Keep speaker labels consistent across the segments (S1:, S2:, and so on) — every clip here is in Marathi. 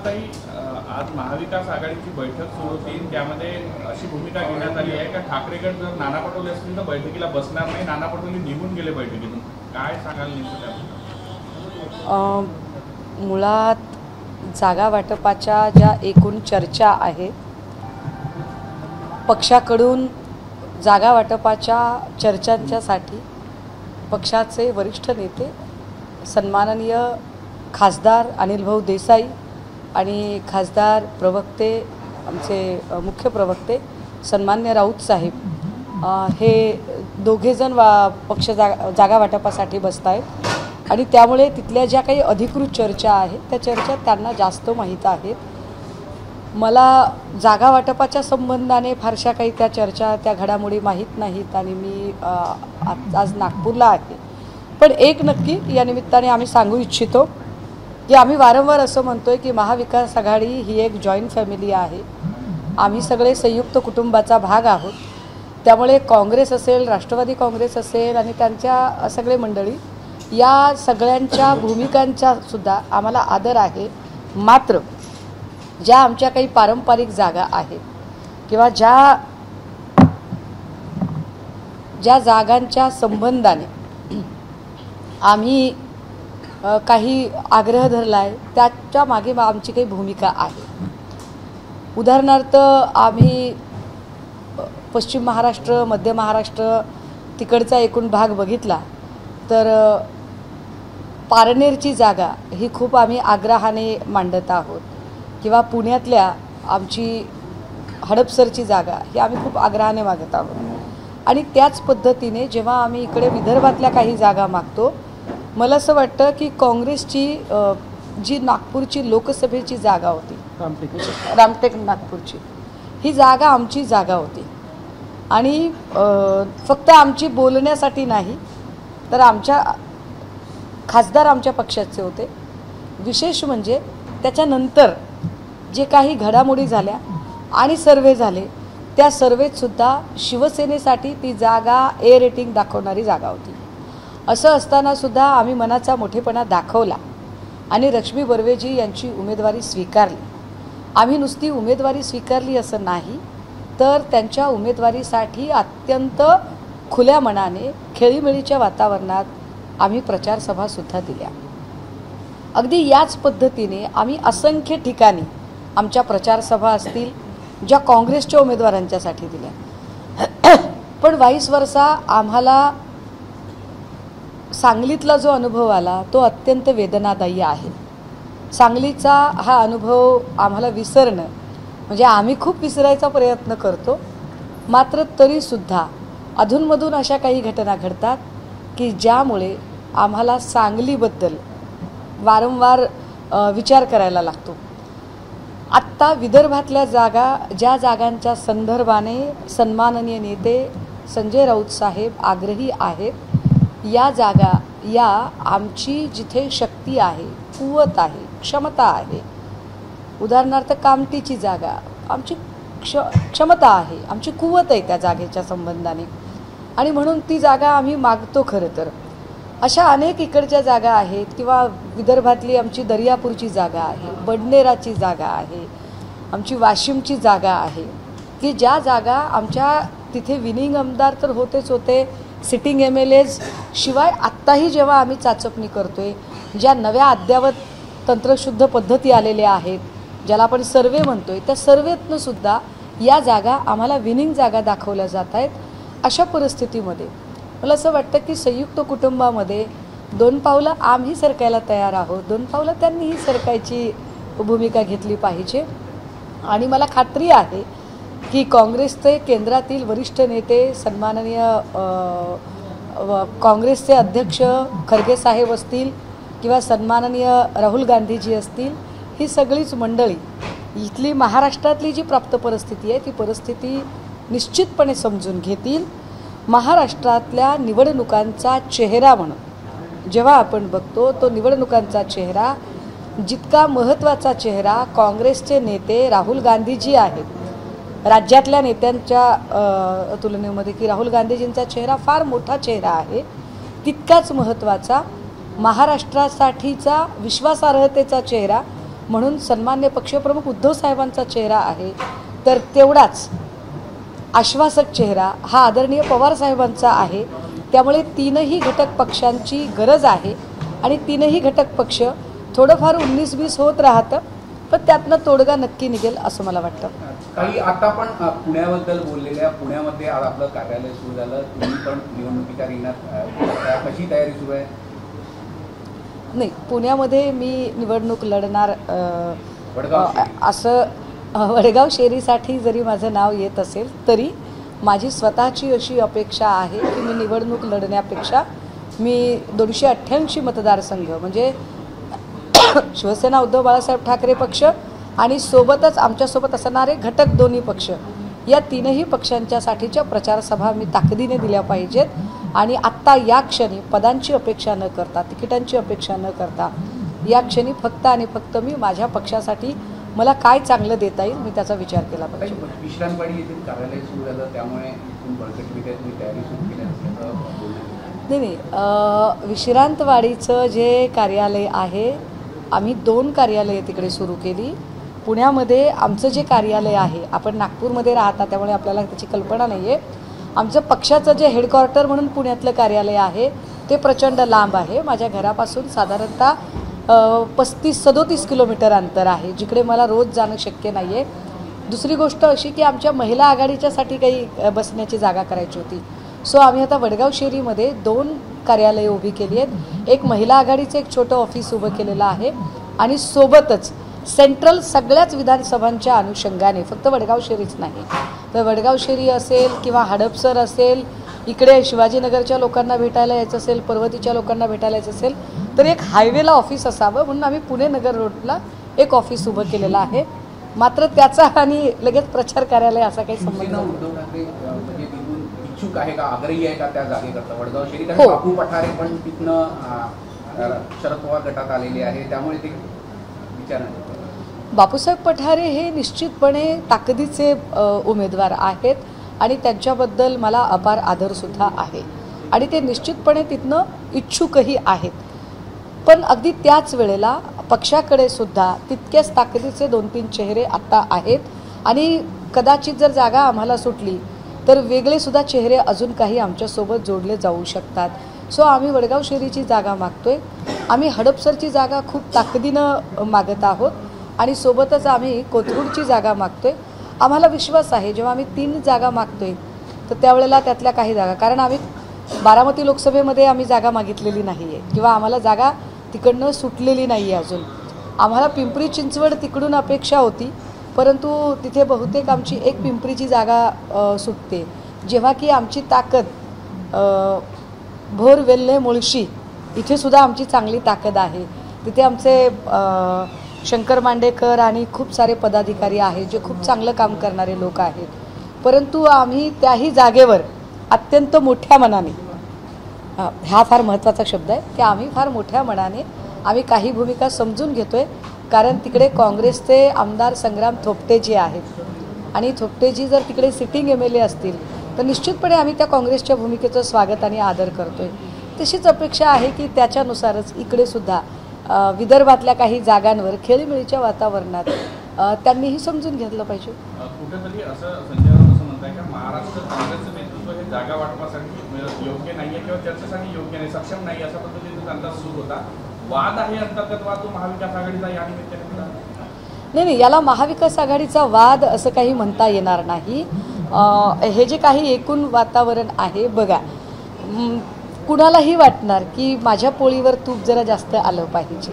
S1: ताई, आज महाविकास आघाडीची बैठक सुरू होती, त्यामध्ये अशी भूमिका घेण्यात आली आहे की ठाकरे गट जर नाना पटोले असतील तर बैठकीला बसणार नाही, नाना पटोले निघून गेले बैठकीतून. काय सांगाल नेमकं?
S2: मुळात जागा वाटपाच्या ज्या एकूण चर्चा आहेत, पक्षाकडून जागा वाटपाच्या चर्चांच्यासाठी पक्षाचे वरिष्ठ नेते सन्माननीय खासदार अनिलभाऊ देसाई आणि खासदार प्रवक्ते आमचे मुख्य प्रवक्ते सन्मान्य राऊत साहेब हे दोघेजण पक्ष जागा वाटपासाठी बसत आहेत आणि त्यामुळे तिथल्या ज्या काही अधिकृत चर्चा आहेत त्या चर्चा त्यांना जास्त माहीत आहेत. मला जागा वाटपाच्या संबंधाने फारशा काही त्या चर्चा त्या घडामोडी माहीत नाहीत आणि मी आज नागपूरला आहे. पण एक नक्की या निमित्ताने आम्ही सांगू इच्छितो की आम्ही वारंवार असं म्हणतोय की महाविकास आघाडी ही एक जॉईंट फॅमिली आहे. आम्ही सगळे संयुक्त कुटुंबाचा भाग आहोत. त्यामुळे काँग्रेस असेल, राष्ट्रवादी काँग्रेस असेल आणि त्यांच्या सगळे मंडळी या सगळ्यांच्या भूमिकांचा सुद्धा आम्हाला आदर आहे. मात्र ज्या आमच्या काही पारंपरिक जागा आहेत किंवा ज्या जागांच्या संबंधाने आम्ही काही आग्रह धरला आहे त्याच्या मागे आमची काही भूमिका आहे. उदाहरणार्थ आम्ही पश्चिम महाराष्ट्र, मध्य महाराष्ट्र तिकडचा एकूण भाग बघितला तर पारनेरची जागा ही खूप आम्ही आग्रहाने मांडत आहोत किंवा पुण्यातल्या आमची हडपसरची जागा ही आम्ही खूप आग्रहाने मागत आहोत. आणि त्याच पद्धतीने जेव्हा आम्ही इकडे विदर्भातल्या काही जागा मागतो, मला असं वाटतं की काँग्रेसची जी नागपूरची लोकसभेची जागा होती, रामटेक नागपूरची, ही जागा आमची जागा होती आणि फक्त आमची बोलण्यासाठी नाही तर आमच्या खासदार आमच्या पक्षाचे होते. विशेष म्हणजे त्याच्यानंतर जे काही घडामोडी झाल्या आणि सर्वे झाले त्या सर्वेतसुद्धा शिवसेनेसाठी ती जागा ए रेटिंग दाखवणारी जागा होती. असं असतानासुद्धा आम्ही मनाचा मोठेपणा दाखवला आणि लक्ष्मी बर्वेजी यांची उमेदवारी स्वीकारली. आम्ही नुसती उमेदवारी स्वीकारली असं नाही तर त्यांच्या उमेदवारीसाठी अत्यंत खुल्या मनाने खेळीमेळीच्या वातावरणात आम्ही प्रचारसभासुद्धा दिल्या. अगदी याच पद्धतीने आम्ही असंख्य ठिकाणी आमच्या प्रचारसभा असतील ज्या काँग्रेसच्या उमेदवारांच्यासाठी दिल्या. पण वाईस वर्सा आम्हाला सांगलीतला जो अनुभव आला तो अत्यंत वेदनादायी आहे. सांगलीचा हा अनुभव आम्हाला विसरणं म्हणजे आम्ही खूप विसरायचा प्रयत्न करतो, मात्र तरीसुद्धा अधूनमधून अशा काही घटना घडतात की ज्यामुळे आम्हाला सांगलीबद्दल वारंवार विचार करायला लागतो. आत्ता विदर्भातल्या जागा ज्या जागांच्या संदर्भाने सन्माननीय नेते संजय राऊत साहेब आग्रही आहेत, या जागा या आमची जिथे शक्ती आहे, कुवत आहे, क्षमता आहे. उदाहरणार्थ कामठीची जागा आमची क्षमता आहे, आमची कुवत आहे त्या जागेच्या संबंधाने आणि म्हणून ती जागा आम्ही मागतो. खरं तर अशा अनेक इकडच्या जागा आहेत किंवा विदर्भातली आमची दर्यापूरची जागा आहे, बडनेराची जागा आहे, आमची वाशिमची जागा आहे की ज्या जागा आमच्या तिथे विनिंग आमदार तर होतेच होते, सिटिंग MLAs शिवाय आत्ताही जेव्हा आम्ही चाचपणी करतोय ज्या नव्या अद्ययावत तंत्रशुद्ध पद्धती आलेल्या आहेत ज्याला आपण सर्वे म्हणतोय, त्या सर्वेतनं सुद्धा या जागा आम्हाला विनिंग जागा दाखवल्या जात आहेत. अशा परिस्थितीमध्ये मला असं वाटतं की संयुक्त कुटुंबामध्ये 2 पावलं आम्ही सरकायला तयार आहोत, 2 पावलं त्यांनीही सरकायची भूमिका घेतली पाहिजे. आणि मला खात्री आहे की काँग्रेसचे केंद्रातील वरिष्ठ नेते सन्माननीय काँग्रेसचे अध्यक्ष खरगे साहेब असतील किंवा सन्माननीय राहुल गांधीजी असतील, ही सगळीच मंडळी इथली महाराष्ट्रातली जी प्राप्त परिस्थिती आहे ती परिस्थिती निश्चितपणे समजून घेतील. महाराष्ट्रातल्या निवडणुकांचा चेहरा म्हणून जेव्हा आपण बघतो तो निवडणुकांचा चेहरा जितका महत्त्वाचा चेहरा काँग्रेसचे नेते राहुल गांधीजी आहेत, राज्यातल्या नेत्यांच्या तुलनेमध्ये की राहुल गांधीजींचा चेहरा फार मोठा चेहरा आहे, तितकाच महत्त्वाचा महाराष्ट्रासाठीचा विश्वासार्हतेचा चेहरा म्हणून सन्मान्य पक्षप्रमुख उद्धव साहेबांचा चेहरा आहे, तर तेवढाच आश्वासक चेहरा हा आदरणीय पवार साहेबांचा आहे. त्यामुळे तीनही घटक पक्षांची गरज आहे आणि तीनही घटक पक्ष थोडंफार 19-20 होत राहतं, पण त्यातनं तोडगा नक्की निघेल असं मला वाटतं.
S3: काही आता पण पुण्याबद्दल बोललेल्या, पुण्यामध्ये आज आपलं कार्यालय सुरू झालं, तुम्ही पण निवडणुकीच्या रिंगणात, कशी तयारी सुरू आहे?
S2: नाही, पुण्यामध्ये मी निवडणूक लढणार असं वडगाव शेरीसाठी जरी माझं नाव येत असेल तरी माझी स्वतःची अशी अपेक्षा आहे की मी निवडणूक लढण्यापेक्षा मी 288 मतदारसंघ म्हणजे शिवसेना उद्धव बाळासाहेब ठाकरे पक्ष आणि सोबतच आमच्यासोबत असणारे घटक दोन्ही पक्ष या तीनही पक्षांच्यासाठीच्या प्रचारसभा मी ताकदीने दिल्या पाहिजेत. आणि आत्ता या क्षणी पदांची अपेक्षा न करता, तिकिटांची अपेक्षा न करता या क्षणी फक्त आणि फक्त मी माझ्या पक्षासाठी मला काय चांगलं देता येईल मी त्याचा विचार केला पाहिजे.
S3: विश्रांतवाडी येथील कार्यालय सुरू झालं, त्यामुळे बळकटविट्यात तुम्ही तयारी सुरू केली असल्याचं
S2: नाही, विश्रांतवाडीचं जे कार्यालय आहे, आम्ही 2 कार्यालये तिकडे सुरू केली. पुण्यामध्ये आमचं जे कार्यालय आहे, आपण नागपूरमध्ये राहता त्यामुळे आपल्याला त्याची कल्पना नाही आहे. आमचं पक्षाचं जे हेडक्वार्टर म्हणून पुण्यातलं कार्यालय आहे ते प्रचंड लांब आहे. माझ्या घरापासून साधारणतः 35-37 किलोमीटर अंतर आहे, जिकडे मला रोज जाणं शक्य नाही आहे. दुसरी गोष्ट अशी की आमच्या महिला आघाडीच्यासाठी काही बसण्याची जागा करायची होती. सो आम्ही आता वडगाव शेरीमध्ये 2 कार्यालये उभी केली आहेत. एक महिला आघाडीचं एक छोटं ऑफिस उभं केलेलं आहे आणि सोबतच सेंट्रल सगळ्याच विधानसभांच्या अनुषंगाने, फक्त वडगाव शेरीच नाही तर वडगाव शेरी असेल किंवा हडपसर असेल, इकडे शिवाजीनगरच्या लोकांना भेटायला यायचं असेल, पर्वतीच्या लोकांना भेटायला यायचं असेल तर एक हायवेला ऑफिस असावं म्हणून आम्ही पुणे नगर रोडला एक ऑफिस उभं केलेलं आहे. मात्र त्याचा आणि लगेच प्रचार कार्यालय असा काही संबंध नाही.
S3: उद्धव ठाकरे म्हणजे तिथून इच्छुक आहे का, आग्रही आहे का त्या जागेकरता वडगाव शेरी?
S2: हो.
S3: बापू पठारे पण तिथनं शरद पवार गटात आलेले आहे, त्यामुळे ते विचार
S2: बापूसाहेब पठारे हे निश्चितपणे ताकदीचे उमेदवार आहेत आणि त्यांच्याबद्दल मला अपार आदरसुद्धा आहे आणि ते निश्चितपणे तिथनं इच्छुकही आहेत. पण अगदी त्याच वेळेला पक्षाकडे सुद्धा तितक्याच ताकदीचे 2-3 चेहरे आत्ता आहेत आणि कदाचित जर जागा आम्हाला सुटली तर वेगळे सुद्धा चेहरे अजून काही आमच्यासोबत जोडले जाऊ शकतात. सो आम्ही वडगाव शेरीची जागा मागतोय, आम्ही हडपसरची जागा खूप ताकदीनं मागत आहोत आणि सोबतच आम्ही कोथरूडची जागा मागतोय. आम्हाला विश्वास आहे जेव्हा आम्ही 3 जागा मागतोय तर त्यावेळेला त्यातल्या काही जागा, कारण आम्ही बारामती लोकसभेमध्ये आम्ही जागा मागितलेली नाही आहे किंवा आम्हाला जागा तिकडनं सुटलेली नाही आहे अजून. आम्हाला पिंपरी चिंचवड तिकडून अपेक्षा होती, परंतु तिथे बहुतेक आमची एक पिंपरीची जागा सुटते, जेव्हा की आमची ताकद भोर वेल्हे मुळशी इथेसुद्धा आमची चांगली ताकद आहे. तिथे आमचे शंकर मांडेकर आणि खूप सारे पदाधिकारी आहेत जे खूप चांगलं काम करणारे लोक आहेत. परंतु आम्ही त्याही जागेवर अत्यंत मोठ्या मनाने, हा फार महत्त्वाचा शब्द आहे की आम्ही फार मोठ्या मनाने आम्ही काही भूमिका समजून घेतोय, कारण तिकडे काँग्रेसचे आमदार संग्राम थोपटेजी आहेत आणि थोपटेजी जर तिकडे सिटिंग MLA असतील तर निश्चितपणे आम्ही त्या काँग्रेसच्या भूमिकेचं स्वागत आणि आदर करतोय. तशीच अपेक्षा आहे की त्याच्यानुसारच इकडे सुद्धा विदर्भातल्या काही जागांवर खेळीमेळीच्या वातावरणात त्यांनीही समजून घेतलं पाहिजे.
S1: कुठेतरी असं संजय राऊत असं म्हणताय का महाराष्ट्र काँग्रेसचं नेतृत्व हे जागा वाटपासाठी योग्य नाही आहे किंवा चर्चेसाठी योग्य नाही, सक्षम नाही अशा पद्धतीचा त्यांचा सूर होता. वाद आहे अंतर्गत वाद, तो महाविकास आघाडीचा या निमित्ताने
S2: नाही, याला महाविकास आघाडीचा वाद असं काही म्हणता येणार नाही. हे जे काही एकूण वातावरण आहे बघा, कुणालाही वाटणार की माझ्या पोळीवर तूप जरा जास्त आलं पाहिजे.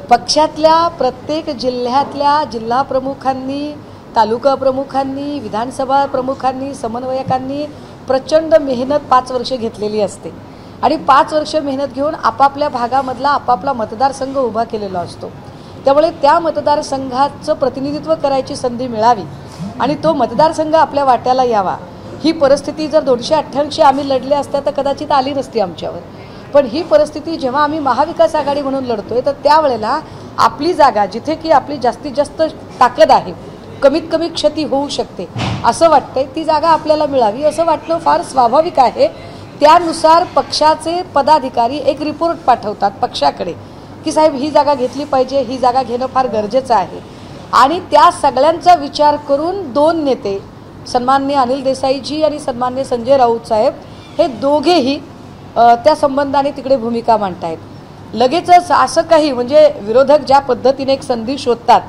S2: पक्षातल्या प्रत्येक जिल्ह्यातल्या जिल्हा प्रमुखांनी, तालुका प्रमुखांनी, विधानसभा प्रमुखांनी, समन्वयकांनी प्रचंड मेहनत 5 वर्ष घेतलेली असते आणि 5 वर्ष मेहनत घेऊन आपापल्या भागामधला आपापला मतदारसंघ उभा केलेला असतो. त्यामुळे त्या मतदारसंघाचं प्रतिनिधित्व करायची संधी मिळावी आणि तो मतदारसंघ आपल्या वाट्याला यावा, ही परिस्थिती जर 288 आम्ही लढले असत्या तर कदाचित आली नसती आमच्यावर. पण ही परिस्थिती जेव्हा आम्ही महाविकास आघाडी म्हणून लढतोय तर त्यावेळेला आपली जागा जिथे की आपली जास्तीत जास्त ताकद आहे, कमीत कमी क्षती होऊ शकते असं वाटतंय, ती जागा आपल्याला मिळावी असं वाटणं फार स्वाभाविक आहे. त्यानुसार पक्षाचे पदाधिकारी एक रिपोर्ट पाठवतात पक्षाकडे की साहेब ही जागा घेतली पाहिजे, ही जागा घेणं फार गरजेचं आहे. आणि त्या सगळ्यांचा विचार करून दोन नेते सन्माननीय अनिल देसाईजी आणि सन्माननीय संजय राऊत साहेब हे दोघेही त्या संबंधाने तिकडे भूमिका मांडतायत. लगेचच असं काही म्हणजे विरोधक ज्या पद्धतीने एक संधी शोधतात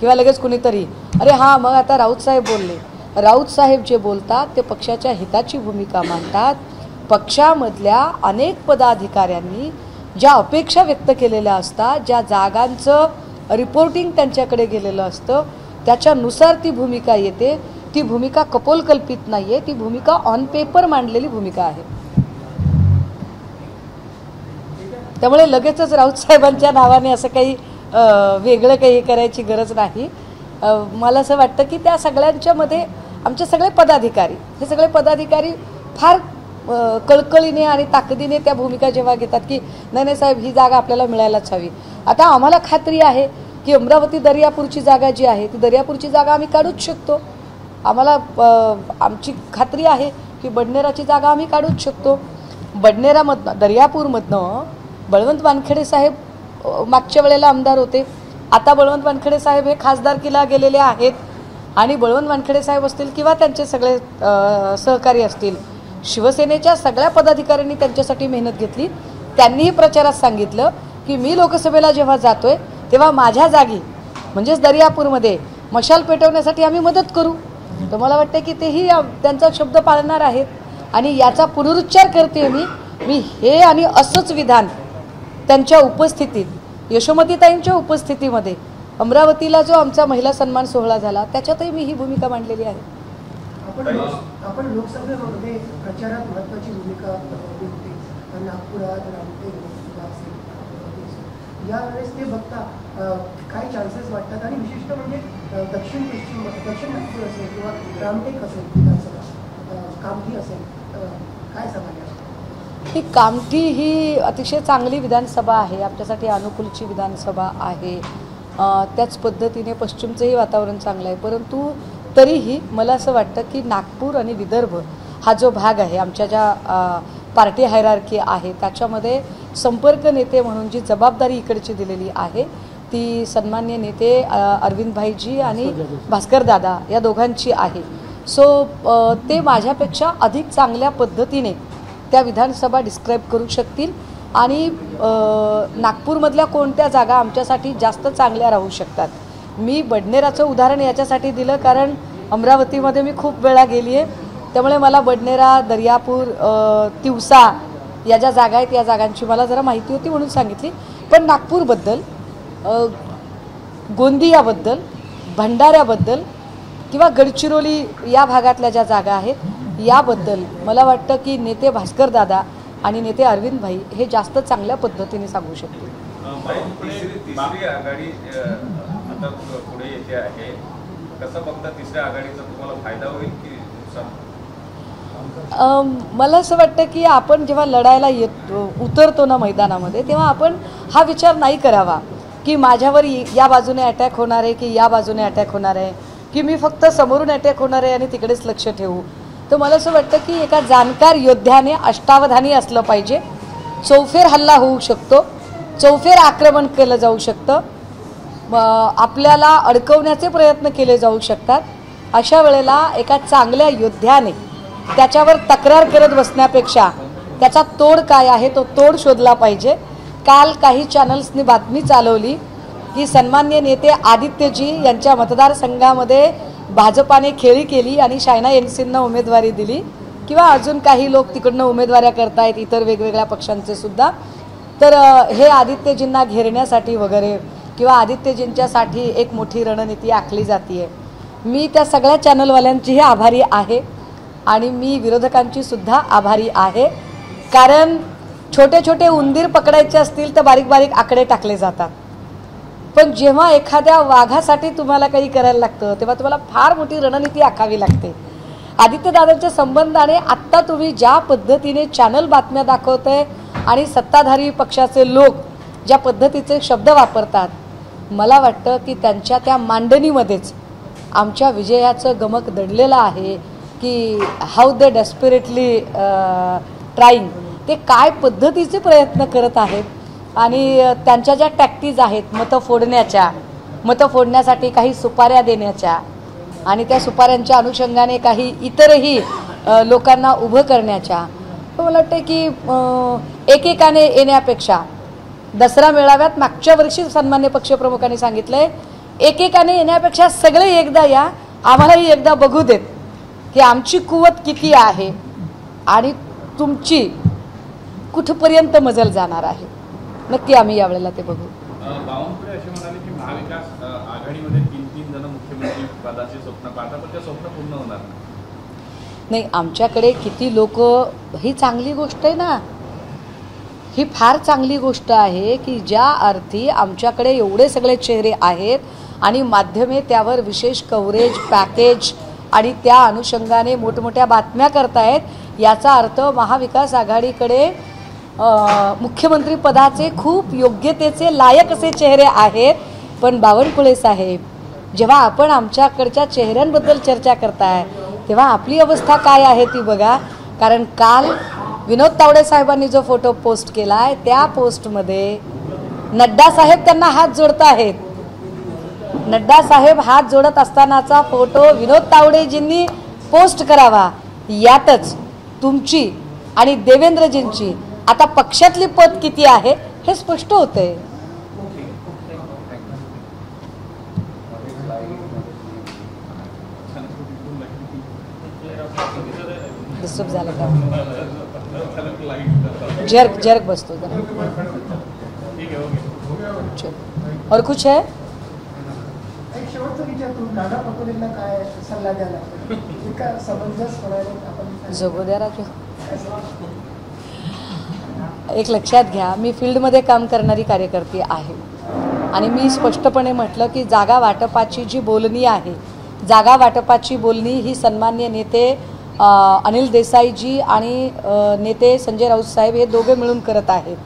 S2: किंवा लगेच कुणीतरी अरे हां मग आता राऊत साहेब बोलले, राऊत साहेब जे बोलतात ते पक्षाच्या हिताची भूमिका मांडतात. पक्षामधल्या अनेक पदाधिकाऱ्यांनी ज्या अपेक्षा व्यक्त केलेल्या असतात, ज्या जागांचं रिपोर्टिंग त्यांच्याकडे गेलेलं असतं त्याच्यानुसार ती भूमिका येते. ती भूमिका कपोलकल्पित नाही आहे, ती भूमिका ऑन पेपर मांडलेली भूमिका आहे. त्यामुळे लगेचच राऊत साहेबांच्या नावाने असं काही वेगळं काही करायची गरज नाही. मला असं वाटतं की त्या सगळ्यांच्यामध्ये आमचे सगळे पदाधिकारी हे सगळे पदाधिकारी फार कळकळीने आणि ताकदीने त्या भूमिका जेव्हा घेतात की नाही नाही साहेब ही जागा आपल्याला मिळायलाच हवी. आता आम्हाला खात्री आहे की अमरावती दर्यापूरची जागा जी आहे ती दर्यापूरची जागा आम्ही काढूच शकतो. आम्हाला आमची खात्री आहे की बडनेराची जागा आम्ही काढूच शकतो. बडनेरामधनं दर्यापूरमधनं बळवंत वानखेडे साहेब मागच्या वेळेला आमदार होते. आता बळवंत वानखेडे साहेब हे खासदारकीला गेलेले आहेत आणि बळवंत वानखेडे साहेब असतील किंवा त्यांचे सगळे सहकारी असतील, शिवसेनेच्या सगळ्या पदाधिकाऱ्यांनी त्यांच्यासाठी मेहनत घेतली. त्यांनीही प्रचारात सांगितलं की मी लोकसभेला जेव्हा जातोय तेव्हा माझ्या जागी म्हणजेच दर्यापूरमध्ये मशाल पेटवण्यासाठी आम्ही मदत करू. तर मला वाटतं की तेही त्यांचा शब्द पाळणार आहेत. आणि याचा पुनरुच्चार करते मी हे आणि असंच विधान त्यांच्या उपस्थितीत यशोमतीताईंच्या उपस्थितीमध्ये अमरावतीला जो आमचा महिला सन्मान सोहळा झाला त्याच्यातही मी ही भूमिका मांडलेली आहे.
S4: आपण लोकसभेमध्ये प्रचारात महत्त्वाची भूमिका होती. नागपुरात यावेळेस ते बघता काही चान्सेस वाटतात आणि विशिष्ट म्हणजे दक्षिण नागपूर असेल किंवा रामटेक असेल विधानसभा कामठी असेल काय सांगाल?
S2: ही कामठी ही अतिशय चांगली विधानसभा आहे, आमच्यासाठी अनुकूलची विधानसभा आहे. त्याच पद्धतीने पश्चिमचंही वातावरण चांगलं आहे. परंतु तरीही मला असं वाटतं की नागपूर आणि विदर्भ हा जो भाग आहे आमच्या ज्या पार्टी हायरार्की आहे त्याच्यामध्ये संपर्क नेते म्हणून जी जबाबदारी इकडची दिलेली आहे ती सन्माननीय नेते अरविंदभाईजी आणि भास्करदादा या दोघांची आहे. सो ते माझ्यापेक्षा अधिक चांगल्या पद्धतीने त्या विधानसभा डिस्क्राईब करू शकतील आणि नागपूरमधल्या कोणत्या जागा आमच्यासाठी जास्त चांगल्या राहू शकतात. मी बडनेराचं उदाहरण याच्यासाठी दिलं कारण अमरावतीमध्ये मी खूप वेळा गेली आहे. त्यामुळे मला बडनेरा, दर्यापूर, तिवसा या ज्या जागा आहेत या जागांची मला जरा माहिती होती म्हणून सांगितली. पण नागपूरबद्दल, गोंदियाबद्दल, भंडाऱ्याबद्दल किंवा गडचिरोली या भागातल्या ज्या जागा आहेत याबद्दल मला वाटतं की नेते भास्करदादा आणि नेते अरविंदभाई हे जास्त चांगल्या पद्धतीने सांगू शकतील.
S5: तिसरी आघाडी आता पुढे येते आहे, कसं बघता तिसऱ्या आघाडीचा तुम्हाला फायदा होईल की नुकसान?
S2: मला असं वाटतं की आपण जेव्हा लढायला उतरतो ना मैदानामध्ये तेव्हा आपण हा विचार नाही करावा की माझ्यावर या बाजूने अटॅक होणार आहे की या बाजूने अटॅक होणार आहे की मी फक्त समोरून अटॅक होणार आहे आणि तिकडेच लक्ष ठेवू. तर मला असं वाटतं की एका जाणकार योद्ध्याने अष्टावधानी असलं पाहिजे. चौफेर हल्ला होऊ शकतो, चौफेर आक्रमण केलं जाऊ शकतं, आपल्याला अडकवण्याचे प्रयत्न केले जाऊ शकतात. अशा वेळेला एका चांगल्या योद्ध्याने त्याच्यावर तक्रार करत बसण्यापेक्षा त्याचा तोड काय आहे तो तोड शोधला पाहिजे. काल काही चॅनल्सनी बातमी चालवली की सन्माननीय नेते आदित्यजी यांच्या मतदारसंघामध्ये भाजपाने खेळी केली आणि शायना एनसींना उमेदवारी दिली किंवा अजून काही लोक तिकडनं उमेदवाऱ्या करतायत इतर वेगवेगळ्या पक्षांचे सुद्धा. तर हे आदित्यजींना घेरण्यासाठी वगैरे किंवा आदित्यजींच्यासाठी एक मोठी रणनीती आखली जाते. मी त्या सगळ्या चॅनलवाल्यांचीही आभारी आहे आणि मी विरोधकांची सुद्धा आभारी आहे. कारण छोटे छोटे उंदीर पकडायचे असतील तर बारीक बारीक आकडे टाकले जातात. पण जेव्हा एखाद्या वाघासाठी तुम्हाला काही करायला लागतं तेव्हा तुम्हाला फार मोठी रणनीती आखावी लागते. आदित्यदादांच्या संबंधाने आत्ता तुम्ही ज्या पद्धतीने चॅनल बातम्या दाखवताय आणि सत्ताधारी पक्षाचे लोक ज्या पद्धतीचे शब्द वापरतात मला वाटतं की त्यांच्या त्या मांडणीमध्येच आमच्या विजयाचं गमक दडलेलं आहे की हाऊ दे डेस्परेटली ट्राईंग, ते काय पद्धतीचे प्रयत्न करत आहेत आणि त्यांच्या ज्या टॅक्टिस आहेत मतं फोडण्यासाठी काही सुपाऱ्या देण्याच्या आणि त्या सुपाऱ्यांच्या अनुषंगाने काही इतरही लोकांना उभं करण्याच्या, मला वाटतं की एकेकाने येण्यापेक्षा दसरा मेळाव्यात मागच्या वर्षी सन्मान्य पक्षप्रमुखांनी सांगितलंय, एकेकाने येण्यापेक्षा सगळे एकदा या, आम्हालाही एकदा बघू देत की आमची कुवत किती आहे आणि तुमची कुठपर्यंत मजल जाणार आहे. नक्की आम्ही यावेळेला ते बघू.
S1: बावनकुळे असे म्हणाले की महाविकास आघाडीमध्ये 3 जण मुख्यमंत्री पदाचे स्वप्न पाहतात, पण ते स्वप्न पूर्ण होणार
S2: नाही. आमच्याकडे किती लोक, ही चांगली गोष्ट आहे ना, ही फार चांगली गोष्ट आहे की ज्या अर्थी आमच्याकडे एवढे सगळे चेहरे आहेत आणि माध्यमे त्यावर विशेष कव्हरेज पॅकेज आणि त्या अनुषंगाने मोठमोठ्या बातम्या करतायत. याचा अर्थ महाविकास आघाडीकडे मुख्यमंत्री पदाचे खूप योग्यतेचे लायक असे चेहरे आहेत. पण बावनकुळे साहेब, जेव्हा आपण आमच्याकडच्या चेहऱ्यांबद्दल चर्चा करताय तेव्हा आपली अवस्था काय आहे ती बघा. कारण काल विनोद तावडे साहेबांनी जो फोटो पोस्ट केलाय त्या पोस्टमध्ये नड्डा साहेब त्यांना हात जोडताहेत. नड्डा साहेब हात जोडत असतानाचा फोटो विनोद तावडेजींनी पोस्ट करावा. यातच तुमची आणि देवेंद्रजींची आता पक्षातली पद किती आहे हे स्पष्ट होतंय. डिस्टर्ब झालं का? जर्क बसतो जरा. और कुछ है?
S4: एक शेवटचा विचार, तुम्ही नाना पटोलेंना काय सल्ला द्याल? एका समंजसपणाने आपण
S2: जगू द्या राजू. एक लक्षात घ्या, मी फील्डमध्ये काम करणारी कार्यकर्ती आहे आणि मी स्पष्टपणे म्हटलं की जागा वाटपाची जी बोलणी आहे, जागा वाटपाची बोलणी ही सन्मान्य नेते अनिल देसाईजी आणि नेते संजय राऊत साहेब हे दोघे मिळून करत आहेत.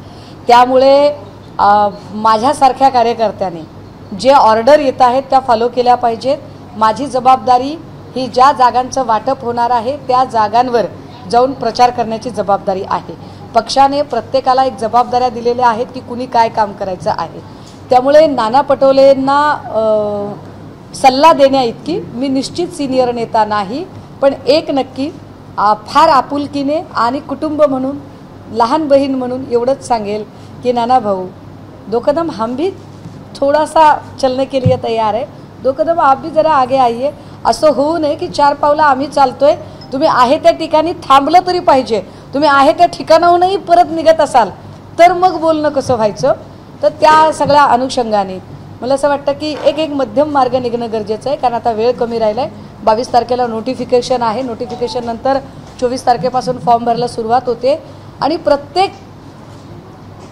S2: त्यामुळे माझ्यासारख्या कार्यकर्त्याने जे ऑर्डर येत आहेत त्या फॉलो केल्या पाहिजेत. माझी जबाबदारी ही ज्या जागांचं वाटप होणार आहे त्या जागांवर जाऊन प्रचार करण्याची जबाबदारी आहे. पक्षाने प्रत्येकाला एक जबाबदाऱ्या दिलेल्या आहेत की कुणी काय काम करायचं आहे. त्यामुळे नाना पटोलेंना सल्ला देण्या इतकी मी निश्चित सिनियर नेता नाही, पण एक नक्की फार आपुलकीने आणि कुटुंब म्हणून, लहान बहीण म्हणून एवढंच सांगेल कि नाना भाऊ, 2 कदम हम भी थोड़ा सा चलने के लिए तैयार है, 2 कदम आप भी जरा आगे आइए. असं होऊ नये की 4 पावलं आम्ही चालतोय, तुम्ही आहे त्या ठिकाणी थांबलं तरी पाहिजे. तुम्ही आहे त्या ठिकाणाहूनही परत निघत असाल तर मग बोलणं कसं व्हायचं. तर त्या सगळ्या अनुषंगाने मला असं वाटतं की एक मध्यम मार्ग निघणं गरजेचं आहे. कारण आता वेळ कमी राहिला आहे. 22 तारखेला नोटिफिकेशन आहे. नोटिफिकेशन नंतर 24 तारखेपासून फॉर्म भरायला सुरुवात होते आणि प्रत्येक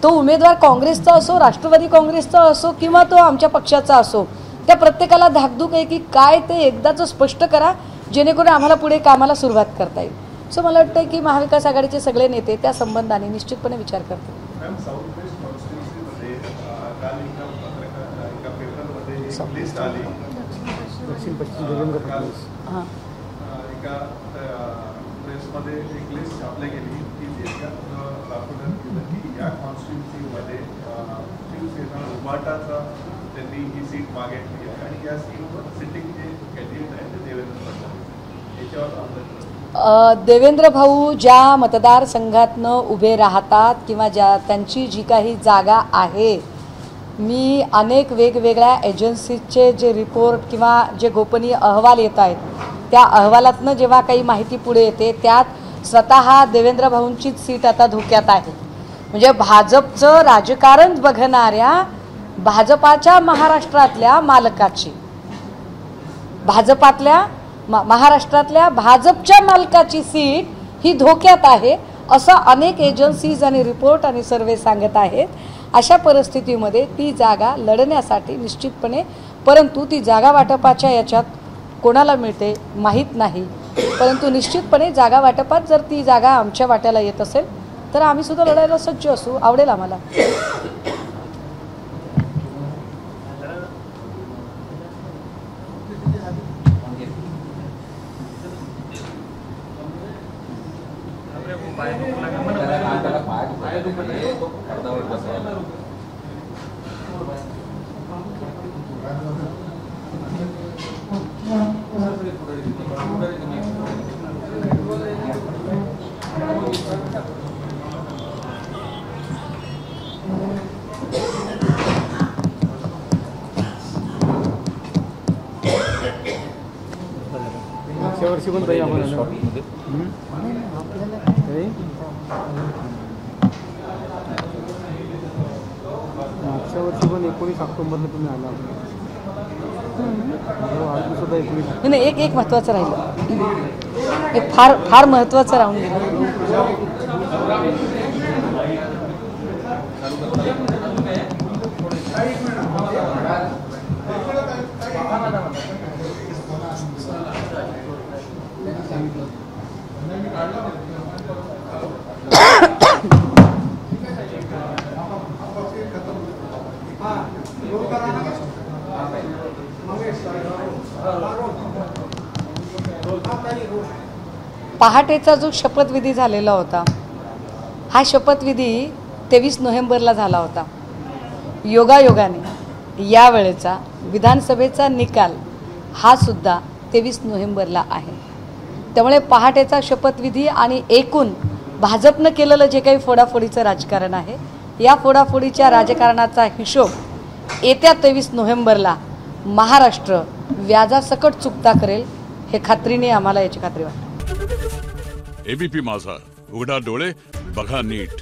S2: तो उमेदवार काँग्रेसचा असो, राष्ट्रवादी काँग्रेसचा असो किंवा तो आमच्या पक्षाचा असो, त्या प्रत्येकाला धाकधूक आहे की काय ते एकदाच स्पष्ट करा जेणेकरून आम्हाला पुढे कामाला सुरुवात करता येईल. सो मला वाटतं की महाविकास आघाडीचे सगळे नेते त्या संबंधाने निश्चितपणे विचार करतील. हां,
S6: एका प्रेसमध्ये एक लिस्ट छापली गेली की ज्याच्यात दाखवण्यात गेलं की या कॉन्स्टिट्युन्सीमध्ये शिवसेना उभाटाचा त्यांनी ही सीट मागितली आहे आणि या सीटवर सिटिंग जे कॅन्डिडेट आहे ते देवेंद्र फडणवीस याच्यावर
S2: देवेंद्र भाऊ ज्या मतदारसंघातनं उभे राहतात किंवा ज्या त्यांची जी काही जागा आहे, मी अनेक वेगवेगळ्या एजन्सीचे जे रिपोर्ट किंवा जे गोपनीय अहवाल येत आहेत त्या अहवालातनं जेव्हा काही माहिती पुढे येते त्यात स्वतः देवेंद्र भाऊंचीच सीट आता धोक्यात आहे. म्हणजे भाजपचं राजकारण बघणाऱ्या भाजपाच्या महाराष्ट्रातल्या मालकाची, महाराष्ट्रातल्या भाजपच्या मालकाची सीट ही धोक्यात आहे असं अनेक एजन्सीज आणि रिपोर्ट आणि सर्वे सांगत आहेत. अशा परिस्थितीमध्ये ती जागा लढण्यासाठी निश्चितपणे, परंतु ती जागा वाटपाच्या याच्यात कोणाला मिळते माहीत नाही, परंतु निश्चितपणे जागा वाटपात जर ती जागा आमच्या वाट्याला येत असेल तर आम्ही सुद्धा लढायला सज्ज असू. आवडेल आम्हाला.
S3: पाय
S7: मागच्या वर्षी पण ताई आपण आलो. मागच्या वर्षी पण 19 ऑक्टोबरला तुम्ही आला. सुद्धा 19.
S2: नाही, एक महत्त्वाचं राहिलं, एक फार महत्त्वाचं राहून गेलं. पहाटेचा जो शपथविधी झालेला होता, हा शपथविधी 23 नोव्हेंबरला झाला होता. योगायोगाने यावेळेचा विधानसभेचा निकाल हा सुद्धा 23 नोव्हेंबरला आहे. त्यामुळे पहाटेचा शपथविधी आणि एकूण भाजपनं केलेलं जे काही फोडाफोडीचं राजकारण आहे, या फोडाफोडीच्या राजकारणाचा हिशोब येत्या 23 नोव्हेंबरला महाराष्ट्र व्याजासकट चुकता करेल, हे खात्रीने आम्हाला याची खात्री वाटते.
S8: एबीपी माझा, उघडा डोळे बघा नीट.